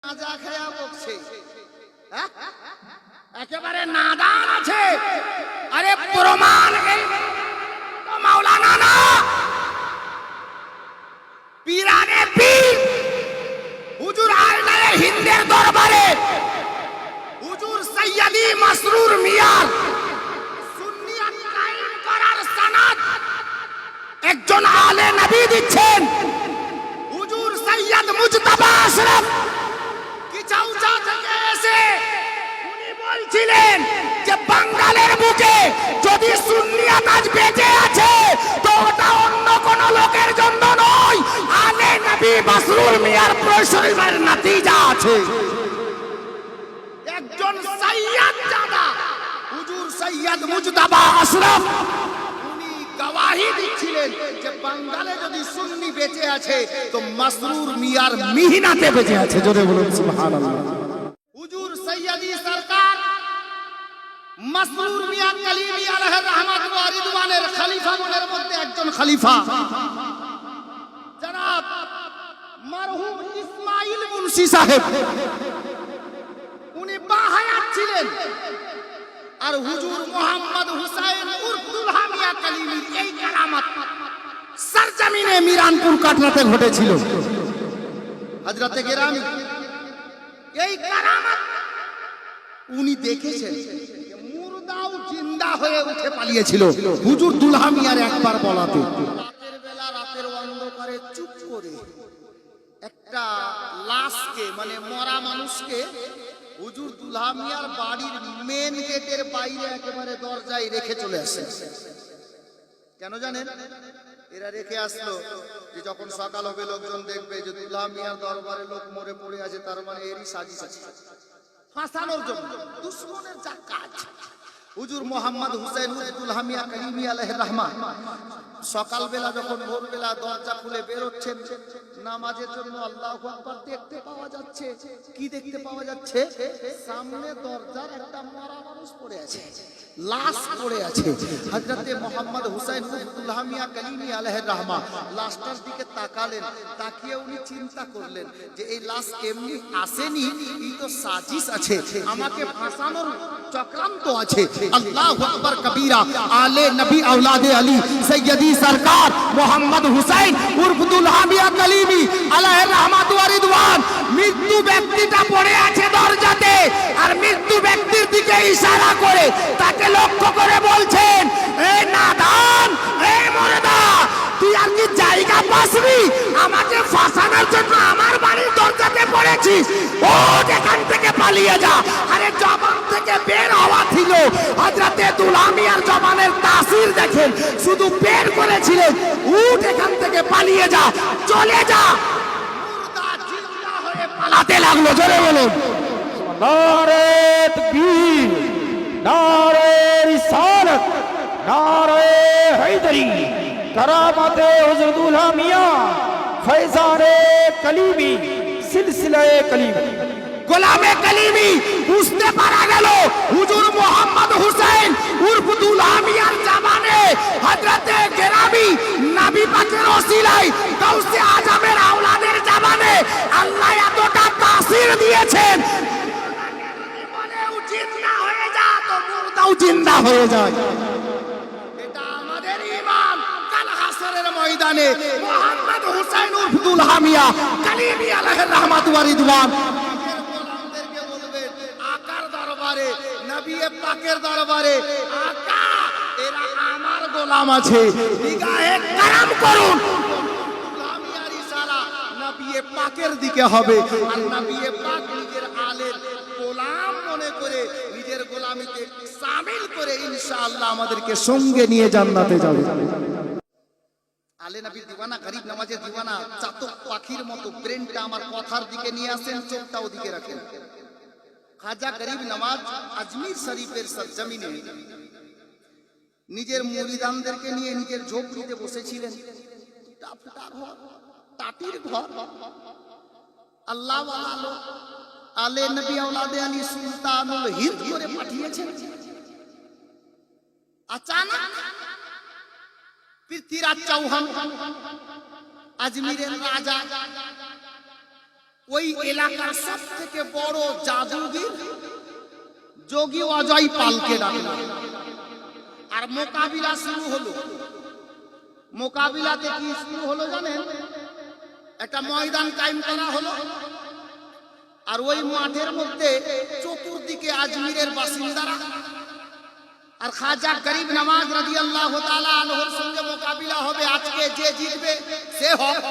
গাঁজা খেয়া বকছে, একেবারে নাদান আছে। আরে প্রমাণ তো মাওলানা না, পীরানে পীর হুজুর আয়নায়ে হিন্দের দরবারে হুজুর সৈয়দি মাসরুর মিয়ার সুন্নিয়াত কায়েম করার সনদ একজন আলে নবী দিচ্ছেন। হুজুর সৈয়দ মুজতবা আশরাফ কিচাউচা থেকে এসে উনি বলছিলেন যে বাঙালের বুকে যদি সুন্নিয়াত আজ বেঁচে আছে তো ওটা অন্য কোন লোকের জন্য নয়, আলে নবী মাসরুর মিয়ার পরিশ্রমের নতিজা আছে। একজন সৈয়দ জাদা হুজুর সৈয়দ মুজতবা আশরাফ উনি গওয়াহি দিচ্ছিলেন যে বাঙালে যদি সুন্নি বেঁচে আছে তো মাসরুর মিয়ার মিহনাতে বেঁচে আছে। জোরে বলুন সুবহানাল্লাহ। হুজুর সৈয়দি সরকার মাসরুর মিয়া কালিমি আলাইহি রাহমাত ওয়া রিদওয়ানের খলিফাগণের মধ্যে একজন খলিফা জনাব মরহুম ইসমাইল মুন্সি সাহেব, উনি বাহায়াত ছিলেন। আর হুজুর মোহাম্মদ হুসাইন উর্ফ দুলহা মিয়া কালিমির এই কারামাত সরজমিনে মিরানপুর কাটরাতে ঘটেছিল। হযরতে গেরামি এই কারামাত উনি দেখেছেন, মুর্দাও জিন্দা হয়ে উঠে পালিয়েছিল হুজুর দুলহা মিয়ার একবার বলাতে। রাতের বেলা রাতের অন্ধকারে চুপ করে একটা লাশকে মানে মরা মানুষকে হুজুর দুলহা মিয়ার বাড়ির মেন গেটের বাইরে একেবারে দরজায় রেখে চলে আসে। কেন জানেন? এরা রেখে আসলো যে যখন সকাল হবে লোকজন দেখবে যে দুলহা মিয়ার দরবারে লোক মরে পড়ে আছে, তার মানে এরই সাজিশ আছে, ফাঁসানোর জন্য দুশমনের যা কাজ। হুজুর মোহাম্মদ হুসাইন দুলহা মিয়া কালিমি আলাইহির রহমান সকালবেলা যখন ভোরবেলা দরজা খুলে বেরোচ্ছেন নামাজের জন্য, আল্লাহু আকবার দেখতে পাওয়া যাচ্ছে। কি দেখতে পাওয়া যাচ্ছে? সামনে দরজার একটা মরা মানুষ পড়ে আছে, লাশ পড়ে আছে। হযরতে মোহাম্মদ হুসাইন দুলহা মিয়া কালিমি আলাইহির রহমান লাশটার দিকে তাকালেন, তাকিয়ে উনি চিন্তা করলেন যে এই লাশ এমনি আসেনি, এই তো সাজিশ আছে, আমাকে ফাঁসানোর চক্রান্ত আছে। আল্লাহু আকবার কবীরা। আলে নবী আওলাদে আলী সৈয়দি সরকার মোহাম্মদ হুসাইন উর্ফ দুলহা মিয়া কালিমি আলাইহির রহমাত ওয়া রিদওয়ান মৃত্যু ব্যক্তিটা পড়ে আছে দরজাতে, আর মৃত্যু ব্যক্তির দিকে ইশারা করে তাকে লক্ষ্য করে বলছেন, এই নাদান, এই মুর্দা, তুই আর কি জায়গা পাসনি? আমাকে ফাঁসানোর জন্য আমার বাড়ির দরজাতে পড়েছিস, ওঠ এখান থেকে পালিয়ে যা। আরে জবান থেকে বের হওয়া ছিল, হযরতে দুলহা মিয়ার জবানের তাসির দেখেন, শুধু বের করেছিলেন উঠ এখান থেকে পালিয়ে যা, চলে যা। মুর্দা জিন্দা হয়ে পালাতে লাগলো। জোরে বলুন নারে তাকবীর, নারে রিসালাত, নারে হায়দারি, কারামাতে হুজুর দুলহা মিয়া, ফয়জানে কালিমি, সিলসিলায়ে কালিমি। গোলামে কালিমি বুঝতে পারা গেল হুজুর মোহাম্মদ হুসাইন উর্ফ দুলহা মিয়ার জামানে হযরতে গেরামি নবী পাকের ওসিলায় গাউসে আজমের আওলাদের জামানে আল্লাহ এতটা তাসির দিয়েছেন, বলেও জিন্দা হয়ে যা তো মুর্দাও জিন্দা হয়ে যায়। এটা আমাদের ঈমান। কাল হাসরের ময়দানে মোহাম্মদ হুসাইন উর্ফ দুলহা মিয়া কালিমি আলাইহির রহমাত ওয়া রিদওয়ান নবী পাকের দরবারে, আকা এরা আমার গোলাম আছে, নিগাহে কারাম করুন। দুলহা মিয়ার ইশারা নবী পাকের দিকে হবে, আর নবী পাক নিজের আলের গোলাম মনে করে নিজের গোলামিতে শামিল করে ইনশাআল্লাহ আমাদেরকে সঙ্গে নিয়ে জান্নাতে যাবে। আলে নবীর দিওয়ানা, গরিব নামাজের দিওয়ানা, চাতক পাখির মতো ব্রেনটা আমার কথার দিকে নিয়ে আসেন, চোখটা ওদিকে রাখেন। খাজা গরিব নওয়াজ আজমির শরীফের সরজমিনে নিজের মুরিদানদেরকে নিয়ে নিজের ঝোপড়িতে বসেছিলেন। টাটির ঘর, আল্লাহ ওয়ালা লোক আলে নবী আওলাদে আলী সুলতানুল হিন্দ করে পাঠিয়েছেন। আচানক পৃথ্বীরাজ চৌহান আজমিরের রাজা ওই এলাকার সব থেকে বড় জাদুগির যোগী অজয় পালকে ডাকলাম, আর মোকাবিলা শুরু হলো। মোকাবিলাতে কি শুরু হলো জানেন? একটা ময়দান কায়েম করা হলো, আর ওই মাঠের মধ্যে চতুর্দিকে আজমিরের বাসিন্দারা আর খাজা গরিব নওয়াজ রাদিয়াল্লাহু তাআলা আনহুর সঙ্গে মোকাবিলা হবে। আজকে যে জিতবে সে হোক।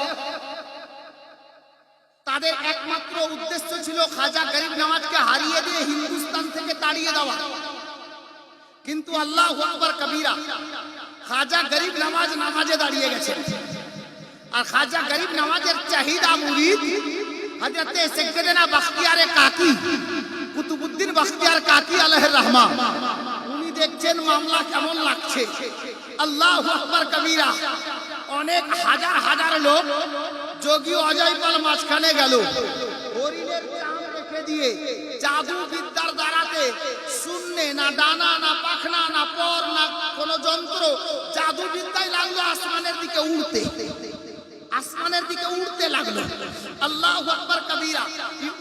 তাদের একমাত্র উদ্দেশ্য ছিল খাজা গরিব নওয়াজকে হারিয়ে দিয়ে হিন্দুস্তান থেকে তাড়িয়ে দেওয়া। কিন্তু আল্লাহু আকবার কবীরা, খাজা গরিব নওয়াজ নামাজে দাঁড়িয়ে গেছেন, আর খাজা গরিব নওয়াজের চাহিদা মুরিদ হযরতে সৈয়দনা বখতিয়ারে কাকি, কুতুবউদ্দিন বখতিয়ার কাকি আলাইহির রহমান, উনি দেখছেন মামলা কেমন লাগছে। আল্লাহু আকবার কবীরা, অনেক হাজার হাজার লোক যোগী অজয় পাল মাঝখানে গেল, হরিণের চাম রেখে দিয়ে জাদু বিদ্যার দ্বারাতে শূন্যে না ডানা না পাখনা না পর না কোনো যন্ত্র, জাদু বিদ্যায় লাগলো আসমানের দিকে উড়তে, আসমানের দিকে উড়তে লাগলো। আল্লাহু আকবার কবীরা,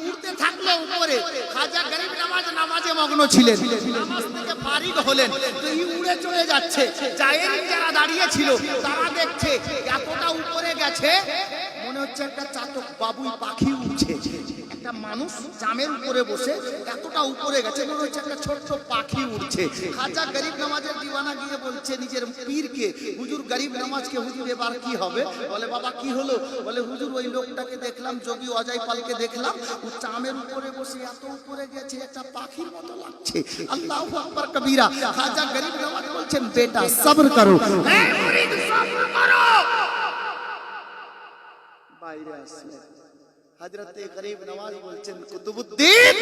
উড়তে থাকলো উপরে। খাজা গরিব নওয়াজ নামাজে মগ্ন ছিলেন, নামাজ থেকে ফারিগ হলেন, তো এই উড়ে চলে যাচ্ছে। জায়েরি যারা দাঁড়িয়ে ছিল তারা দেখছে এতটা উপরে গেছে, মনে হচ্ছে একটা চাতক বাবুই পাখি উঠছে। একটা মানুষ জামের উপরে বসে এতটা উপরে গেছে, মনে হচ্ছে একটা ছোট্ট পাখি উঠছে। খাজা গরিব নওয়াজের দিওয়ানা গিয়ে বলছে নিজের পীরকে, হুজুর গরিব নওয়াজকে, হুজুর এবার কি হবে? বলে বাবা কি হলো? বলে হুজুর ওই লোকটাকে দেখলাম, যোগী অজয় পালকে দেখলাম, ও চামের উপরে বসে এত উপরে গেছে, একটা পাখির মতো লাগছে। আল্লাহু আকবার কবীরা। খাজা গরিব নওয়াজ বলছেন বেটা সবর করো, হ্যাঁ মুরিদ সবর করো। বাইরে আসলে হযরতে গরিব নওয়াজ বলছেন কুতুবউদ্দিন,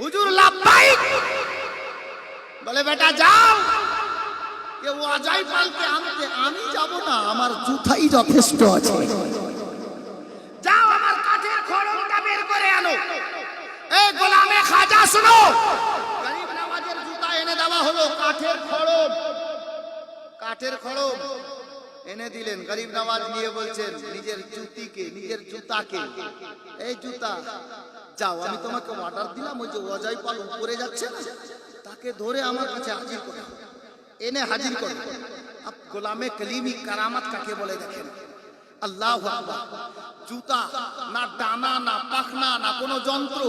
হুজুর লাব্বাইক। বলে বেটা যাও, কে ও অজয় পালকে আনতে, আমি যাব না, আমার জুতাই যথেষ্ট আছে। যাও আমার কাঠের খড়মটা বের করে আনো। এই গোলামে খাজা শুনো, গরিব নওয়াজের জুতা এনে দেওয়া হলো, কাঠের খড়ম, কাঠের খড়ম এনে দিলেন। গরিব নওয়াজ নিয়ে বলছেন নিজের জুতিকে, নিজের জুতাকে, এই জুতা যাও, আমি তোমাকে অর্ডার দিলাম, ওই যে অজয় পাল উপরে যাচ্ছে না, তাকে ধরে আমার কাছে হাজির করো। এনে হাজির করো। আপ গোলামে কলিমি কারামত কাকে বলে দেখেন। আল্লাহু আকবার। জুতা না ডানা না পাখনা না কোনো যন্ত্র,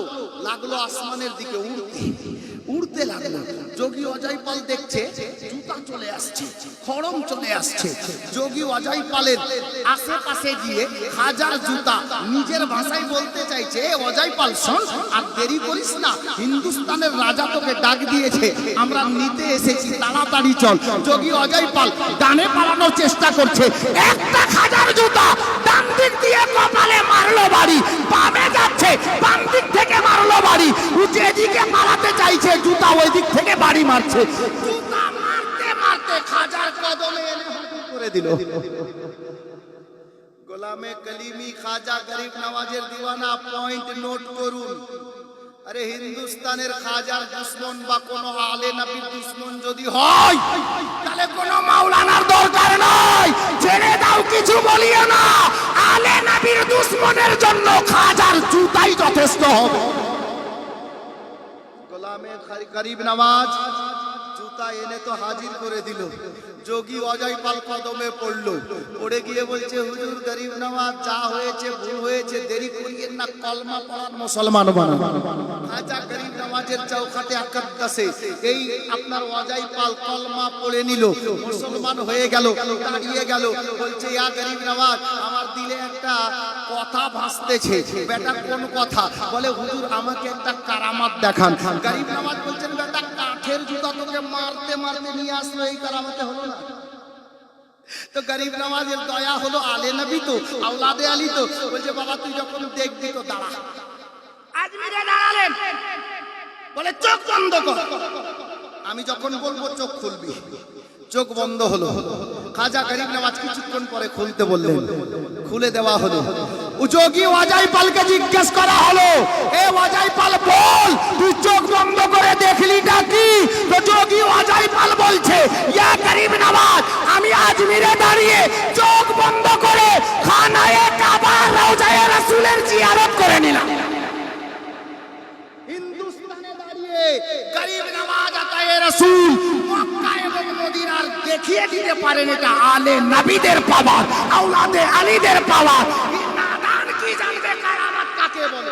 লাগলো আসমানের দিকে উড়তে, উড়তে লাগলো। যোগী অজয় পাল দেখছে জুতা চলে আসছে, খড়ম চলে আসছে। যোগী অজয় পালের আশেপাশে গিয়ে হাজার জুতা নিজের ভাষায় বলতে চাইছে, অজয় পাল শোন, আর দেরি করিস না, হিন্দুস্তানের রাজা তোকে ডাক দিয়েছে, আমরা নিতে এসেছি, তাড়াতাড়ি চল। যোগী অজয় পাল ডানে পালানোর চেষ্টা করছে, একটা হাজার জুতা ডান দিক দিয়ে কপালে মারলো বাড়ি, বামে যাচ্ছে, বাম দিক থেকে মারলো বাড়ি, ও যেদিকে পালাতে চাইছে জুতা ওই দিক থেকে বাড়ি মারছে। জুতা মারতে মারতে খাজার কদমে এনে হাজির করে দিল। গোলামে কলিমি খাজা গরিব নওয়াজের দিওয়ানা, পয়েন্ট নোট করুন। আরে হিন্দুস্তানের খাজার দুশমন বা কোন আলে নবীর দুশমন যদি হয়, তাহলে কোন মাওলানার দরকার নাই, ছেড়ে দাও, কিছু বলিও না। আলে নবীর দুশমনের জন্য খাজার জুতাই যথেষ্ট হবে। গোলামে গরিব নওয়াজ জুতা এনে তো হাজির করে দিল। যোগী অজয় পাল কদমে পড়লো, পড়ে গিয়ে বলছে হুজুর গরিব নওয়াজ যা হয়েছে ভুল হয়েছে, দেরি করিয়েন না, কলমা পড়ান, মুসলমান বানান। খাজা গরিব নওয়াজের চৌখাতে আকাদ্দাসে এই আপনার অজয় পাল কলমা পড়ে নিল, মুসলমান হয়ে গেল, দাঁড়িয়ে গেল। বলছে ইয়া গরিব নওয়াজ, আমার দিলে একটা কথা ভাসতেছে। বেটা কোন কথা? বলে হুজুর আমাকে একটা কারামাত দেখান। গরিব নওয়াজ বলছেন বেটা কাঠের জুতা তোকে মারতে মারতে নিয়ে আসলো, এই কারামাতে হলো না? তো গরিব নওয়াজের দয়া হলো, আলে নবী তো, আওলাদে আলী তো, বলছে বাবা তুই যখন দেখবি তো দাঁড়া। আজমিরে দাঁড়ালেন, বলে চোখ বন্ধ কর, আমি যখন বলবো চোখ খুলবি। চোখ বন্ধ হলো। খাজা গরিব নওয়াজ কিছুক্ষণ পরে খুলতে বললেন, খুলে দেওয়া হলো। যোগী অজয় পালকে জিজ্ঞেস করা হলো, এ অজয় পাল বল, তুই চোখ বন্ধ করে দেখলিটা কি? তো যোগী অজয় পাল বলছে, ইয়া গরিব নওয়াজ, আমি আজমিরে দাঁড়িয়ে চোখ বন্ধ করে খানায়ে কাবা রওজায়ে রাসূলের জিয়ারত করে নিলাম। হিন্দুস্তানে দাঁড়িয়ে গরিব নওয়াজ আতায়ে রাসূল মক্কা এবং মদিনার দেখিয়ে দিতে পারেন এটা আলে নবীদের পাওয়ার, আওলাদে আলীদের পাওয়ার। নাদান কি জানবে কারামাত কাকে বলে?